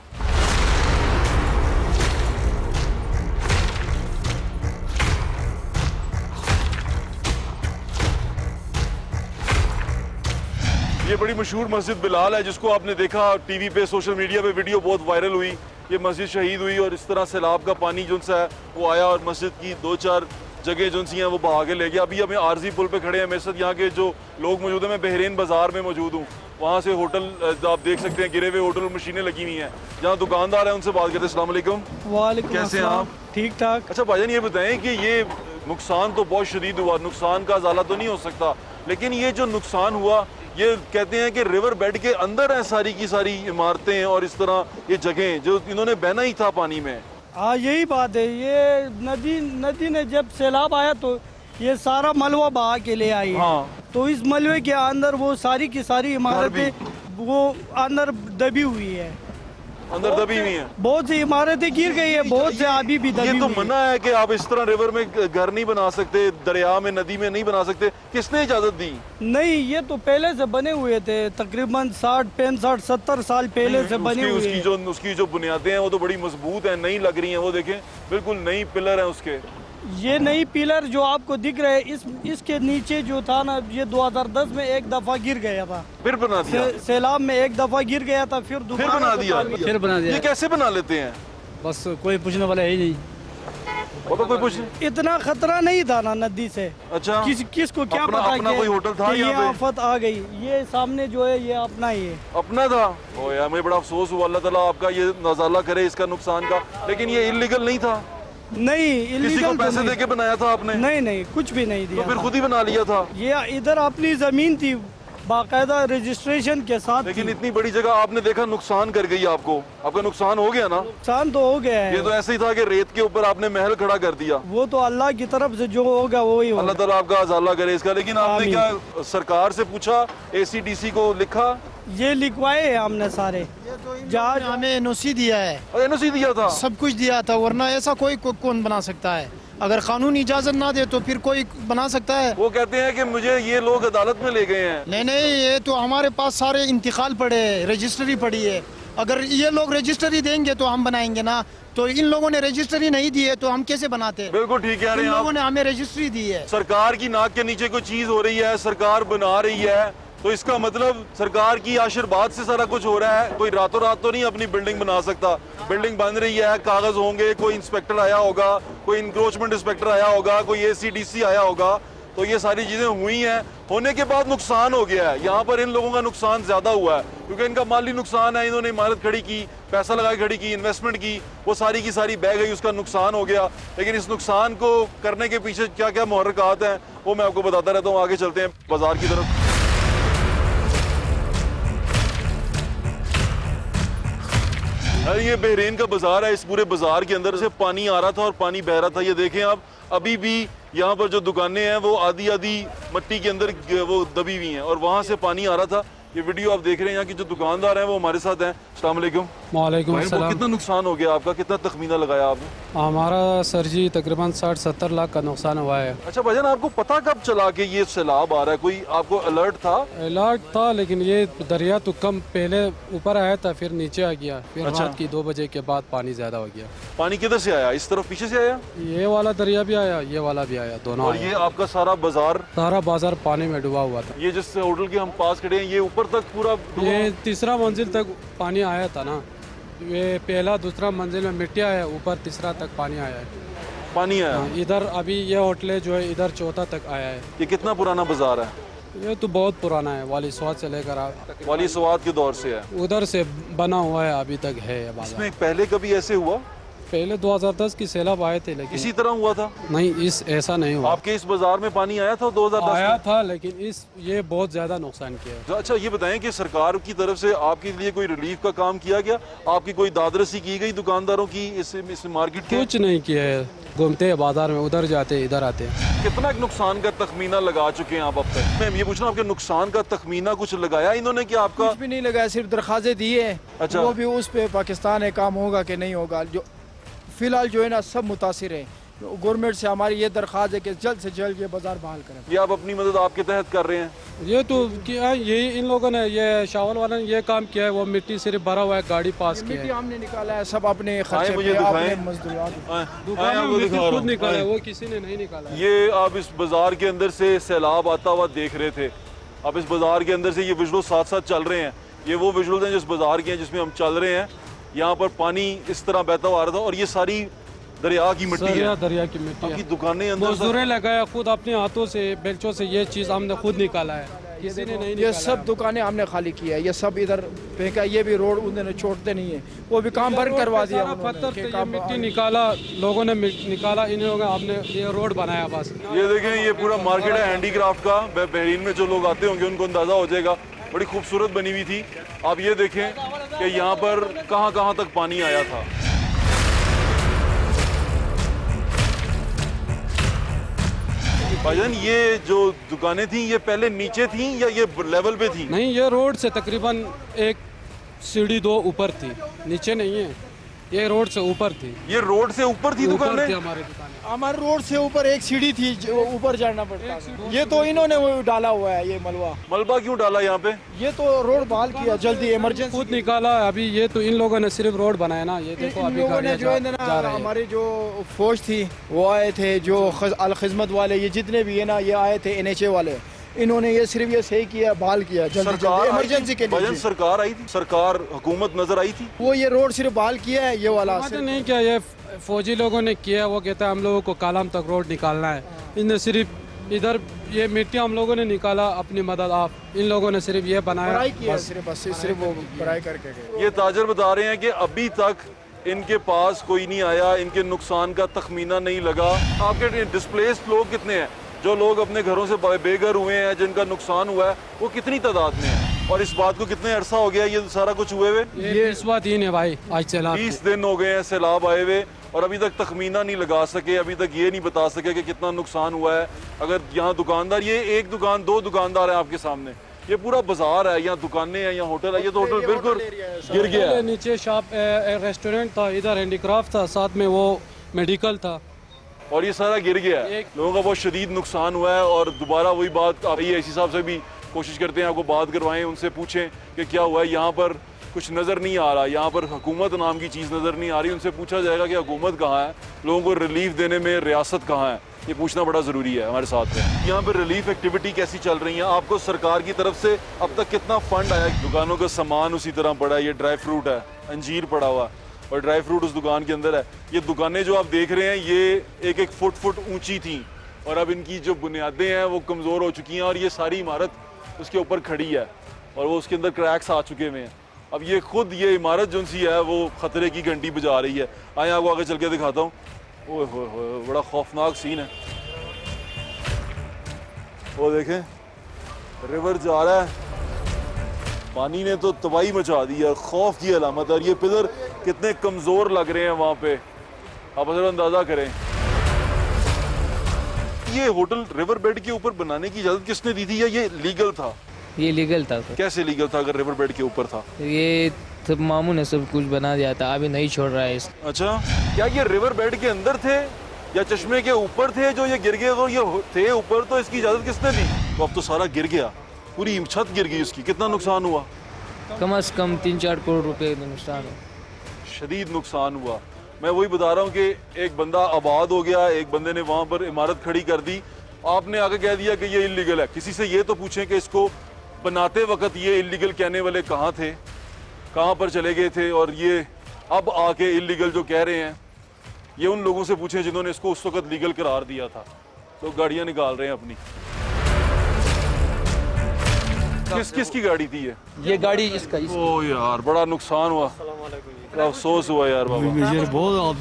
ये बड़ी मशहूर मस्जिद बिलाल है जिसको आपने देखा टीवी पे, सोशल मीडिया पे वीडियो बहुत वायरल हुई। ये मस्जिद शहीद हुई और इस तरह सैलाब का पानी जो सा है वो आया और मस्जिद की 2-4 जगह जो सी हैं वो बहा के ले गया। अभी हमें आरजी पुल पे खड़े हैं। मेरे साथ यहाँ के जो लोग मौजूद हैं। मैं बहरीन बाज़ार में मौजूद हूँ। वहाँ से होटल आप देख सकते हैं, गिरे हुए होटल मशीनें लगी हुई हैं। जहाँ दुकानदार हैं उनसे बात करते हैं। अस्सलाम वालेकुम। वालेकुम, कैसे हैं आप? ठीक ठाक। अच्छा भाईजान, ये बताएं कि ये नुकसान तो बहुत शदीद हुआ, नुकसान का अजाला तो नहीं हो सकता, लेकिन ये जो नुकसान हुआ ये कहते हैं कि रिवर बेड के अंदर है सारी की सारी इमारतें और इस तरह ये जगह जो इन्होंने बहना ही था पानी में। हाँ यही बात है। ये नदी ने जब सैलाब आया तो ये सारा मलबा बहा के ले आई। हाँ। तो इस मलबे के अंदर वो सारी की सारी इमारतें वो अंदर दबी हुई है। अंदर दबी हुई हैं। बहुत सी इमारतें गिर गई है, बहुत से अभी भी दबी ये तो हुई है। मना है कि आप इस तरह रिवर में घर नहीं बना सकते, दरिया में, नदी में नहीं बना सकते। किसने इजाजत दी? नहीं, ये तो पहले से बने हुए थे, तकरीबन 60, 65, 70 साल पहले से बने हुए हैं। उसकी जो बुनियादें हैं वो तो बड़ी मजबूत हैं, नई लग रही हैं। वो देखें बिल्कुल नई पिलर हैं उसके। ये नई पिलर जो आपको दिख रहे हैं इसके नीचे जो था ना, ये 2010 में एक दफा गिर गया था। फिर बना दिया? सैलाब में एक दफा गिर गया था, फिर बना दिया। फिर बना दिया। ये कैसे बना लेते हैं? बस कोई पूछने वाला है ही नहीं। कोई पूछ इतना खतरा नहीं था ना नदी से। अच्छा, किसको क्या पता कि कोई होटल था ये आफत आ गई। ये सामने जो है ये अपना ही है। अपना था? ओ यार, मुझे बड़ा अफसोस हुआ। अल्लाह ताला आपका ये नजाला करे इसका नुकसान का। लेकिन ये इलीगल नहीं था? नहीं, किसी को पैसे देके बनाया था आपने? नहीं, कुछ भी नहीं दिया। तो फिर खुद ही बना लिया था? ये इधर अपनी जमीन थी बाकायदा रजिस्ट्रेशन के साथ। लेकिन इतनी बड़ी जगह आपने देखा नुकसान कर गई आपको। आपका नुकसान हो गया ना? नुकसान तो हो गया है। ये तो ऐसे ही था कि रेत के ऊपर आपने महल खड़ा कर दिया। वो तो अल्लाह की तरफ से जो होगा वही होगा। अल्लाह ताला आपका अजाला करे इसका। लेकिन आपने क्या सरकार से पूछा, ACDC को लिखा? ये लिखवाए हैं हमने सारे। जहाँ हमें NOC दिया है। NOC दिया था? सब कुछ दिया था, वरना ऐसा कोई कौन बना सकता है? अगर कानून इजाजत ना दे तो फिर कोई बना सकता है? वो कहते हैं कि मुझे ये लोग अदालत में ले गए हैं। नहीं, ये तो हमारे पास सारे इंतकाल पड़े हैं, रजिस्ट्री पड़ी है। अगर ये लोग रजिस्ट्री देंगे तो हम बनाएंगे ना। तो इन लोगों ने रजिस्ट्री नहीं दी है तो हम कैसे बनाते? बिल्कुल ठीक कह रहे हैं। इन लोगों ने हमें रजिस्ट्री दी है। सरकार की नाक के नीचे कोई चीज हो रही है, सरकार बना रही है, तो इसका मतलब सरकार की आशीर्वाद से सारा कुछ हो रहा है। कोई रातों रात तो नहीं अपनी बिल्डिंग बना सकता। बिल्डिंग बन रही है, कागज होंगे, कोई इंस्पेक्टर आया होगा, कोई इंक्रोचमेंट इंस्पेक्टर आया होगा, कोई ACDC आया होगा, तो ये सारी चीजें हुई हैं। होने के बाद नुकसान हो गया है। यहाँ पर इन लोगों का नुकसान ज्यादा हुआ है क्योंकि इनका माली नुकसान है। इन्होंने इमारत खड़ी की, पैसा लगा खड़ी की, इन्वेस्टमेंट की, वो सारी की सारी बह गई, उसका नुकसान हो गया। लेकिन इस नुकसान को करने के पीछे क्या क्या मुहर्रिकात हैं वो मैं आपको बताता रहता हूँ। आगे चलते हैं बाजार की तरफ। ये बहरीन का बाजार है। इस पूरे बाजार के अंदर से पानी आ रहा था और पानी बह रहा था। ये देखें आप, अभी भी यहाँ पर जो दुकानें हैं वो आधी आधी मट्टी के अंदर वो दबी हुई हैं और वहाँ से पानी आ रहा था। ये वीडियो आप देख रहे हैं। यहाँ की जो दुकानदार हैं वो हमारे साथ हैं। अस्सलाम वालेकुम। वालेकुम अस्सलाम। कितना नुकसान हो गया आपका, कितना तखमीना लगाया आपने? हमारा सर जी तकरीबन 60-70 लाख का नुकसान हुआ है। अच्छा भाईजान, आपको पता कब चला कि ये सैलाब आ रहा है? कोई आपको अलर्ट था? अलर्ट था, लेकिन ये दरिया तो कम पहले ऊपर आया था, फिर नीचे आ गया, फिर अच्छा। रात की 2 बजे के बाद पानी ज्यादा हो गया। पानी किधर से आया? इस तरफ पीछे से आया? ये वाला दरिया भी आया, ये वाला भी आया, दोनों और आया। ये आपका सारा बाजार? सारा बाजार पानी में डूबा हुआ था। ये जिस होटल के हम पास खड़े हैं, ये ऊपर तक पूरा डूबा? ये तीसरा मंजिल तक पानी आया था ना, ये पहला दूसरा मंजिल में मिट्टी आया, ऊपर तीसरा तक पानी आया है। पानी आया? हाँ, इधर अभी ये होटल जो है इधर चौथा तक आया है। ये कितना पुराना बाजार है? ये तो बहुत पुराना है, वाली स्वाद से लेकर वाली स्वाद के दौर से है, उधर से बना हुआ है, अभी तक है बाजार। इसमें पहले कभी ऐसे हुआ? पहले 2010 की सैलाब आए थे, लेकिन इसी तरह हुआ था? नहीं, इस ऐसा नहीं हुआ। आपके इस बाजार में पानी आया था 2010 आया था, लेकिन ये बहुत ज्यादा नुकसान किया है। अच्छा ये बताएं कि सरकार की तरफ से आपके लिए कोई रिलीफ का काम किया गया? आपकी कोई दादरसी की गई दुकानदारों की इस मार्केट के? कुछ नहीं किया है, घूमते हैं बाजार में, उधर जाते हैं इधर आते हैं। कितना नुकसान का तखमीना लगा चुके हैं आप अब तक? मैं ये पूछना, आपके नुकसान का तखमीना कुछ लगाया इन्होंने कि आपका? कुछ भी नहीं लगाया, सिर्फ दरखास्तें दी है। अच्छा। वो भी उस पे पाकिस्तान है, काम होगा कि नहीं होगा। जो फिलहाल जो है ना सब मुतासिर है। गवर्नमेंट से हमारी ये दरख्वास्त है कि जल्द से जल्द ये बाजार बहाल करें। ये आप अपनी मदद आपके तहत कर रहे हैं? ये तो क्या, यही इन लोगों ने, ये शावल वाले ने ये काम किया है। वो मिट्टी सिर्फ भरा हुआ है, गाड़ी पास किया मिट्टी है। हमने निकाला है, सब अपने खर्चे मुझे पे, दिखाएं। अपने मजदूरात। दुकान में मिट्टी खुद निकाला है, वो किसी ने नहीं निकाला है। ये आप इस बाजार के अंदर से सैलाब आता हुआ देख रहे थे। अब इस बाजार के अंदर से ये विजुअल साथ साथ चल रहे हैं। ये वो विजुअल हैं जिस बाजार के हैं जिसमें हम चल रहे हैं। यहाँ पर पानी इस तरह बहता हुआ आ रहा था और ये सारी दरिया की मिट्टी है। दरिया की मिट्टी आपकी दुकानें अंदर मजदूरें लगाया, खुद अपने हाथों से बेलचों से ये चीज़ हमने खुद निकाला है, किसी ने नहीं ये निकाला सब दुकानें हमने खाली किया है, ये सब इधर फेंका। ये भी रोड उन्होंने छोड़ते नहीं है, वो भी काम बंद करवा दिया। पत्थर से ये मिट्टी निकाला, लोगों ने निकाला, इन लोगों ने हमने ये रोड बनाया बस। ये देखें, ये पूरा मार्केट है हैंडीक्राफ्ट का। बहरीन में जो लोग आते होंगे उनको अंदाजा हो जाएगा, बड़ी खूबसूरत बनी हुई थी। आप ये देखें कि यहाँ पर कहाँ कहाँ तक पानी आया था। भाईजान, ये जो दुकानें थी ये पहले नीचे थी या ये लेवल पे थी? नहीं, ये रोड से तकरीबन 1 सीढ़ी 2 ऊपर थी, नीचे नहीं है, ये रोड से ऊपर थी। ये रोड से ऊपर थी दुकानें? हमारी दुकान, हमारे रोड से ऊपर 1 सीढ़ी थी, जो ऊपर जाना पड़ता है। ये तो इन्होंने वो डाला हुआ है, ये मलबा क्यों डाला यहाँ पे? ये तो रोड बहाल किया जल्दी, इमरजेंसी खुद निकाला। अभी ये तो इन लोगों ने सिर्फ रोड बनाया ना, ये देखो अभी गाड़ियाँ जो है ना, हमारी जो फौज थी वो आए थे, जो अल खिदमत वाले, ये जितने भी है ना, ये आए थे NHA वाले। इन्होंने ये सिर्फ ये सही किया, बहाल किया जल्दी इमरजेंसी के लिए। सरकार आई थी, सरकार हुकूमत नजर आई थी। वो ये रोड सिर्फ बहाल किया है, ये वाला नहीं किया, ये फौजी लोगों ने किया। वो कहता है हम लोगों को कालम तक रोड निकालना है, इनने सिर्फ इधर ये मिट्टी हम लोगों ने निकाला अपनी मदद। आप इन लोगों ने सिर्फ ये बनाया, सिर्फ वो बढ़ाई करके गए। ये ताजर बता रहे हैं कि अभी तक इनके पास कोई नहीं आया, इनके नुकसान का तखमीना नहीं लगा। आपके डिस्प्लेस्ड लोग कितने हैं? जो लोग अपने घरों से बेघर हुए हैं, जिनका नुकसान हुआ है, वो कितनी तादाद में है? और इस बात को कितने अरसा हो गया ये सारा कुछ हुए हुए? ये 20वां दिन है भाई, आज सैलाब 20 दिन हो गए हैं सैलाब आए हुए और अभी तक तखमीना नहीं लगा सके, अभी तक ये नहीं बता सके कि कितना नुकसान हुआ है। अगर यहाँ दुकानदार, ये 1 दुकान 2 दुकानदार है आपके सामने, ये पूरा बाजार है, यहाँ दुकानें हैं, यहाँ होटल है। ये तो होटल बिल्कुल गिर गया है। नीचे शॉप रेस्टोरेंट था, इधर हैंडीक्राफ्ट था, साथ में वो मेडिकल था, और ये सारा गिर गया है। लोगों का बहुत शदीद नुकसान हुआ है। और दोबारा वही बात आप AIC साहब से भी कोशिश करते हैं, आपको बात करवाएं, उनसे पूछें कि क्या हुआ है। यहाँ पर कुछ नज़र नहीं आ रहा, यहाँ पर हुकूमत नाम की चीज़ नज़र नहीं आ रही। उनसे पूछा जाएगा कि हुकूमत कहाँ है, लोगों को रिलीफ देने में रियासत कहाँ है, ये पूछना बड़ा ज़रूरी है हमारे साथ में। यहाँ पर रिलीफ एक्टिविटी कैसी चल रही है? आपको सरकार की तरफ से अब तक कितना फ़ंड आया? दुकानों का सामान उसी तरह पड़ा है, ये ड्राई फ्रूट है, अंजीर पड़ा हुआ और ड्राई फ्रूट उस दुकान के अंदर है। ये दुकानें जो आप देख रहे हैं ये 1-1 फुट ऊंची थी और अब इनकी जो बुनियादें हैं वो कमज़ोर हो चुकी हैं और ये सारी इमारत उसके ऊपर खड़ी है और वो उसके अंदर क्रैक्स आ चुके हुए हैं। अब ये खुद ये इमारत जो सी है वो ख़तरे की घंटी बजा रही है। आए आपको आगे चल के दिखाता हूँ। ओह हो, बड़ा खौफनाक सीन है। वो देखें, रिवर जा रहा है, पानी ने तो तबाही मचा दी है, खौफ की अलामत है। और ये पिलर कितने कमज़ोर लग रहे हैं वहाँ पे, आप अगर अंदाज़ा करें। ये होटल रिवर बेड के ऊपर बनाने की इजाज़त किसने दी थी या ये लीगल था? ये लीगल था। कैसे लीगल था अगर रिवर बेड के ऊपर था? ये सब मामू ने सब कुछ बना दिया था, अभी नहीं छोड़ रहा है इस। अच्छा, क्या ये रिवर बेड के अंदर थे या चश्मे के ऊपर थे जो ये गिर गए? अगर ये थे ऊपर तो इसकी इजाजत किसने दी? तो अब तो सारा गिर गया, पूरी छत गिर गई उसकी। कितना नुकसान हुआ? कम से कम 3-4 करोड़ रुपए नुकसान हो। शदीद नुकसान हुआ। मैं वही बता रहा हूँ कि एक बंदा आबाद हो गया, एक बंदे ने वहाँ पर इमारत खड़ी कर दी, आपने आगे कह दिया कि ये इलीगल है। किसी से ये तो पूछें कि इसको बनाते वक्त ये इलीगल कहने वाले कहाँ थे, कहाँ पर चले गए थे, और ये अब आके इलीगल जो कह रहे हैं ये उन लोगों से पूछें जिन्होंने इसको उस वक्त लीगल करार दिया था। तो गाड़ियाँ निकाल रहे हैं अपनी। किस की गाड़ी थी ये गाड़ी इसका। ओ यार, बड़ा नुकसान हुआ, अफसोस हुआ यार बाबा। बहुत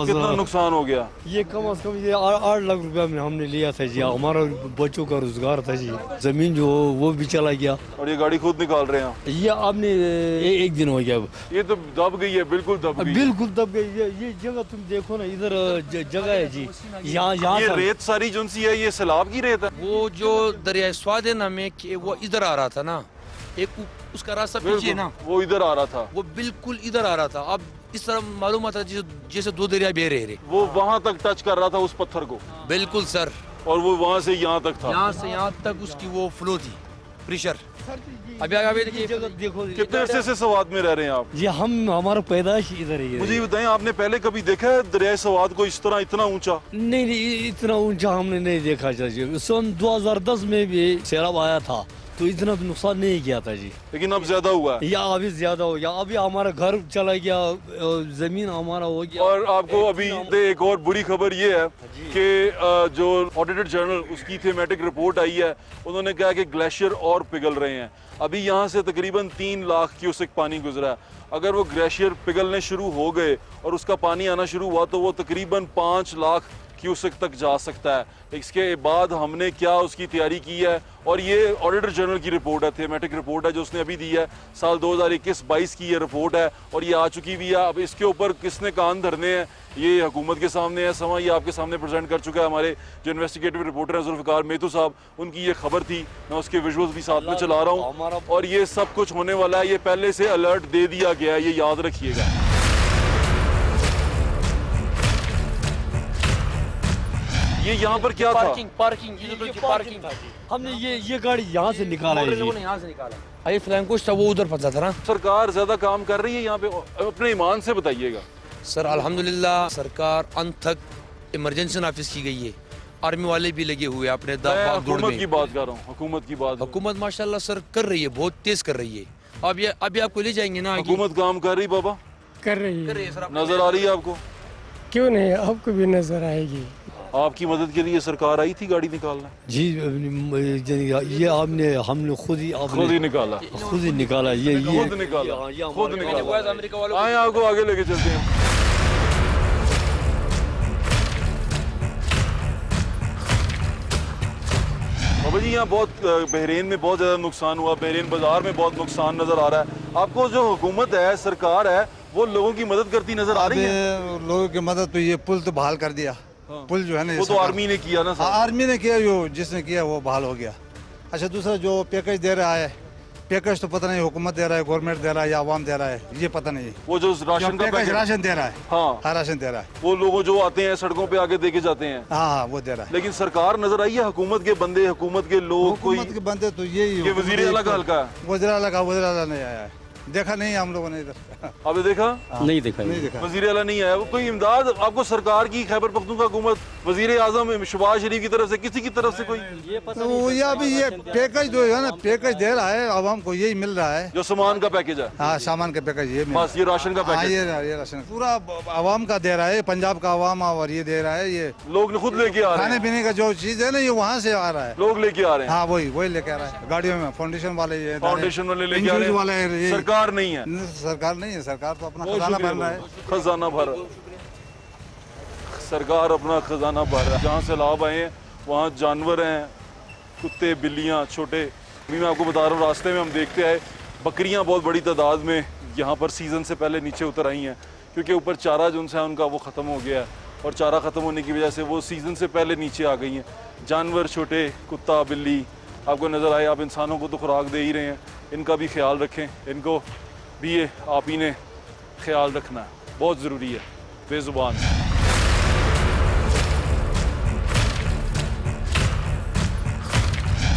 कितना नुकसान हो गया? ये कम से कम ये 8 लाख रुपया में हमने लिया था जी, हमारा बच्चों का रोजगार था जी। जमीन जो वो भी चला गया और ये गाड़ी खुद निकाल रहे हैं। ये आपने एक दिन हो गया। ये तो दब गई है, बिल्कुल दब गई, बिल्कुल दब गई। ये जगह तुम देखो ना, इधर जगह है जी, यहाँ ये रेत सारी जो सी है ये सैलाब की रेत है। वो जो दरिया स्वाद है ना में वो इधर आ रहा था ना, एक उसका रास्ता पीछे ना, वो इधर आ रहा था, वो बिल्कुल इधर आ रहा था। अब इस तरह मालूम था जैसे 2 दरिया बह रहे। वो वहाँ तक टच कर रहा था उस पत्थर को। बिल्कुल सर। और वो वहाँ से यहाँ तक था, यहाँ से यहाँ तक उसकी वो फ्लो थी, प्रेशर। अभी देखो कितने अरसे से सवाद में रह रहे हैं आप? ये हमारा पैदाइश इधर है। मुझे बताएं, आपने पहले कभी देखा है दरिया सवाद को इस तरह इतना ऊंचा? नहीं, इतना ऊंचा हमने नहीं देखा जी। सन 2010 में भी सैलाब आया था तो इतना तो नुकसान नहीं किया था जी, लेकिन अब ज्यादा हुआ है। या अभी ज्यादा हो गया, अभी हमारा घर चला गया, जमीन हमारा हो गया। और आपको अभी एक और बुरी खबर ये है कि जो ऑडिटेड जर्नल उसकी थीमेटिक रिपोर्ट आई है, उन्होंने कहा कि ग्लेशियर और पिघल रहे हैं। अभी यहाँ से तकरीबन 3 लाख क्यूसेक पानी गुजरा है। अगर वो ग्लेशियर पिघलने शुरू हो गए और उसका पानी आना शुरू हुआ तो वो तकरीबन 5 लाख क्यूसेक तक जा सकता है। इसके बाद हमने क्या उसकी तैयारी की है, और ये ऑडिटर जनरल की रिपोर्ट है, थीमेटिक रिपोर्ट है जो उसने अभी दी है, साल 2021-22 की ये रिपोर्ट है और ये आ चुकी भी है। अब इसके ऊपर किसने कान धरने हैं ये हुकूमत के सामने है। समा ये आपके सामने प्रेजेंट कर चुका है हमारे जो इन्वेस्टिगेटिव रिपोर्टर हैं जुल्फ़िकार मेथू साहब, उनकी ये खबर थी, मैं उसके विजुअल्स भी साथ में चला रहा हूँ। और ये सब कुछ होने वाला है, ये पहले से अलर्ट दे दिया गया है, ये याद रखिएगा। ये यहाँ पर क्या था? पार्किंग था। हमने ये गाड़ी यहाँ से निकाला है, यहाँ से निकाला। ये फ्लैंकुश था वो उधर फंसा था ना। सरकार ज्यादा काम कर रही है यहाँ पे, अपने ईमान से बताइएगा। सर अल्हम्दुलिल्लाह सरकार अंत तक इमरजेंसी ऑफिस की गई है, आर्मी वाले भी लगे हुए अपने हुकूमत की बात कर रहा हूँ, हुकूमत की बात। हुकूमत माशाल्लाह सर कर रही है, बहुत तेज कर रही है। अब ये अभी आपको ले जाएंगे ना। हुकूमत काम कर रही बाबा? कर रही है। नजर आ रही है आपको? क्यों नहीं, आपको भी नजर आएगी। आपकी मदद के लिए सरकार आई थी गाड़ी निकालना? जी ये हमने खुद ही निकाला। ये खुद निकाला। आए आपको आगे लेके चलते हैं। बाबा जी यहाँ बहुत बहरीन में बहुत ज़्यादा नुकसान हुआ, बहरीन बाजार में बहुत नुकसान नज़र आ रहा है। आपको जो हुकूमत है, सरकार है, वो लोगों की मदद करती नज़र आ रही है? लोगों की मदद तो ये पुल तो बहाल कर दिया। पुल जो है ना वो तो आर्मी ने किया ना। आर्मी ने किया, जो जिसने किया वो बहाल हो गया। अच्छा, दूसरा जो पैकेज दे रहा है, पैकेज तो पता नहीं हुकूमत दे रहा है, गवर्नमेंट दे रहा है या आवाम दे रहा है, ये पता नहीं। वो जो राशन का पैकेज राशन दे रहा है, हाँ राशन दे रहा है, वो लोगों जो आते हैं सड़कों पे आके देके जाते हैं, हाँ वो दे रहा है। लेकिन सरकार नजर आई है, हुकूमत के बंदे, हुकूमत के लोग, हुकूमत के बंदे तो यही वजीर आला का हल्का है, वजीर आला नहीं आया है, देखा नहीं हम लोगों ने इधर। आपने देखा? नहीं देखा। वजीर आला नहीं आया। वो कोई इमदाद आपको सरकार की, खैबर पख्तूनख्वा हुकूमत, वजीर आजम शहबाज शरीफ की तरफ से, किसी की तरफ से कोई तो या भी ये पैकेज जो है ना, पैकेज दे रहा है आवाम को, यही मिल रहा है जो सामान का पैकेज है। हाँ सामान का पैकेज ये बस, ये राशन का पैकेज। ये राशन पूरा आवाम का दे रहा है, पंजाब का आवाम और ये दे रहा है, ये लोग खुद लेके आ रहे हैं। खाने पीने का जो चीज है ना ये वहाँ से आ रहा है, लोग लेके आ रहे हैं। हाँ वही लेके आ रहा है गाड़ियों में, फाउंडेशन वाले लेके आ रहे हैं। सरकार नहीं है, सरकार नहीं है, सरकार तो अपना खजाना भर रहा है, खजाना भर, सरकार अपना खजाना भर रहा है। जहाँ सैलाब आए हैं वहाँ जानवर हैं, कुत्ते, बिल्लियाँ, छोटे। अभी मैं आपको बता रहा हूँ, रास्ते में हम देखते आए बकरियाँ बहुत बड़ी तादाद में यहाँ पर सीज़न से पहले नीचे उतर आई हैं, क्योंकि ऊपर चारा जो है उनका वो ख़त्म हो गया है, और चारा ख़त्म होने की वजह से वो सीज़न से पहले नीचे आ गई हैं। जानवर छोटे, कुत्ता, बिल्ली आपको नज़र आए। आप इंसानों को तो खुराक दे ही रहे हैं, इनका भी ख्याल रखें, इनको पिए, आप ही ने ख्याल रखना है, बहुत ज़रूरी है। बेज़ुबान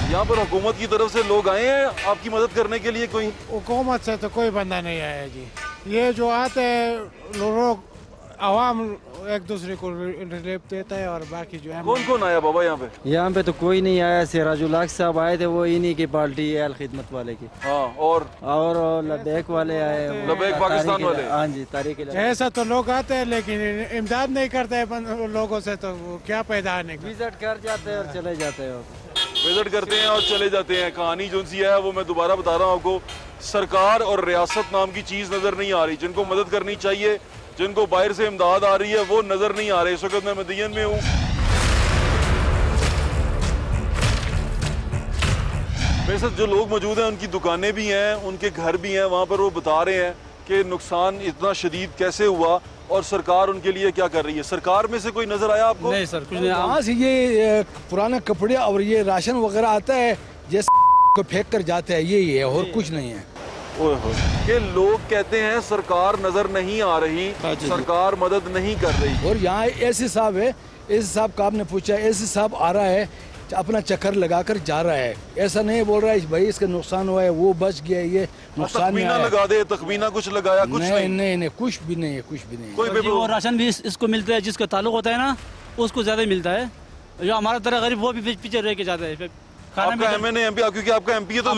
यहाँ पर हुकूमत की तरफ से लोग आए हैं आपकी मदद करने के लिए? कोई हुकूमत से तो कोई बंदा नहीं आया जी। ये जो आते हैं लोग आवाम एक दूसरे को रिलीफ देता है और बाकी जो है। कौन कौन आया बाबा यहाँ पे? यहाँ पे तो कोई नहीं आया, सिराजुल हक साहब आए थे, वो इन्हीं की पार्टी है अल खिदमत वाले की। हाँ, और लबैक वाले आए, लबैक पाकिस्तान वाले। हाँ जी, तारीख ऐसा तो लोग आते हैं लेकिन इमदाद नहीं करते हैं लोगों से, तो वो क्या पैदा आने का। विजिट कर जाते हैं और चले जाते हैं, विजिट करते हैं और चले जाते हैं। कहानी जो सी है वो मैं दोबारा बता रहा हूँ आपको, सरकार और रियासत नाम की चीज़ नज़र नहीं आ रही। जिनको मदद करनी चाहिए, जिनको बाहर से इमदाद आ रही है, वो नज़र नहीं आ रहे। इस वक्त मैं मदीन में हूँ, मेरे साथ जो लोग मौजूद हैं उनकी दुकानें भी हैं, उनके घर भी हैं। वहाँ पर वो बता रहे हैं कि नुकसान इतना शदीद कैसे हुआ और सरकार उनके लिए क्या कर रही है। सरकार में से कोई नजर आया आपको? नहीं सर, कुछ नहीं। यहाँ से ये पुराने कपड़े और ये राशन वगैरह आता है, जैसे को फेंक कर जाते हैं, यही है और कुछ नहीं है। कि लोग कहते हैं सरकार नजर नहीं आ रही, सरकार मदद नहीं कर रही। और यहाँ एसी साहब है, एसी साहब का आपने पूछा, एसी साहब आ रहा है, अपना चक्कर लगाकर जा रहा है, ऐसा नहीं बोल रहा है भाई इसका नुकसान हुआ है, वो बच गया, ये नुकसान में आया। लगा दे, तखमीना कुछ लगाया? कुछ नहीं, कुछ भी नहीं है, कुछ भी नहीं। कोई वो राशन भी इसको मिलता है, जिसका ताल्लुक होता है ना उसको ज्यादा मिलता है। जो हमारा तरह गरीब वो भी पीछे रह के जाता है। आपका एमएनए एमपी, क्योंकि आपका एमपी है तो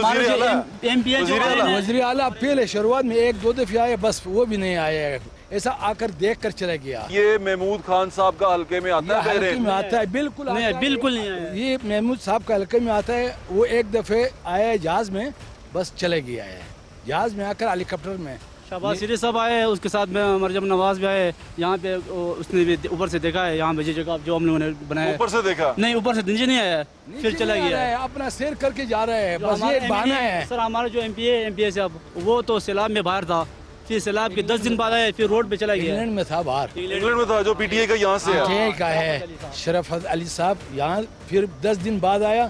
वज़ीर आला पहले शुरुआत में एक दो दफे आए, बस वो भी नहीं आया, ऐसा आकर देख कर चला गया। ये महमूद खान साहब का हल्के में आता है? हल्के में आता है, बिल्कुल नहीं, बिल्कुल नहीं। ये महमूद साहब का हल्के में आता है। वो एक दफे आया जहाज में, बस चले गया है, जहाज में आकर हेलीकॉप्टर में। शहबाज शरीफ साहब आए, उसके साथ में मरजम नवाज भी आए यहाँ पे, उसने भी ऊपर से देखा है यहाँ पे जगह जो हम लोगों ने बनाया। ऊपर से देखा? नहीं, ऊपर से नीचे नहीं आया, फिर चला गया। अपना सैर करके जा रहे हैं, बस ये बहाना है। सर हमारा जो एमपी साहब, वो तो सैलाब में बाहर था, फिर सैलाब के 10 दिन बाद आए, फिर रोड पे चला गया। इंग्लैंड में था, बाहर इंग्लैंड में था, जो पीटीआई का यहाँ से है का है शरफ अली साहब, यहाँ फिर 10 दिन बाद आया,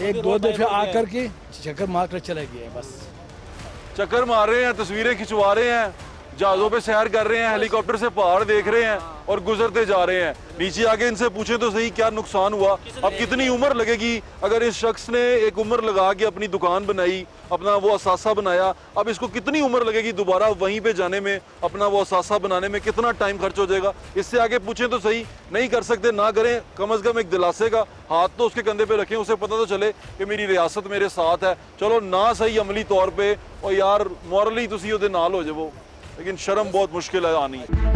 एक दो दफे आकर के चक्कर मार कर चला गया। बस चक्कर मार रहे हैं, तस्वीरें खिंचवा रहे हैं, जहाजों पे सैर कर रहे हैं, हेलीकॉप्टर से पहाड़ देख रहे हैं और गुजरते जा रहे हैं। नीचे आके इनसे पूछे तो सही क्या नुकसान हुआ, अब कितनी उम्र लगेगी। अगर इस शख्स ने एक उम्र लगा के अपनी दुकान बनाई, अपना वो असासा बनाया, अब इसको कितनी उम्र लगेगी दोबारा वहीं पे जाने में, अपना वो असासा बनाने में कितना टाइम खर्च हो जाएगा। इससे आगे पूछें तो सही, नहीं कर सकते ना करें, कम अज कम एक दिलासे का हाथ तो उसके कंधे पे रखें, उसे पता तो चले कि मेरी रियासत मेरे साथ है। चलो ना सही अमली तौर पर और यार मॉरली तुसी ओहदे नाल हो जाओ, लेकिन शर्म बहुत मुश्किल है आनी।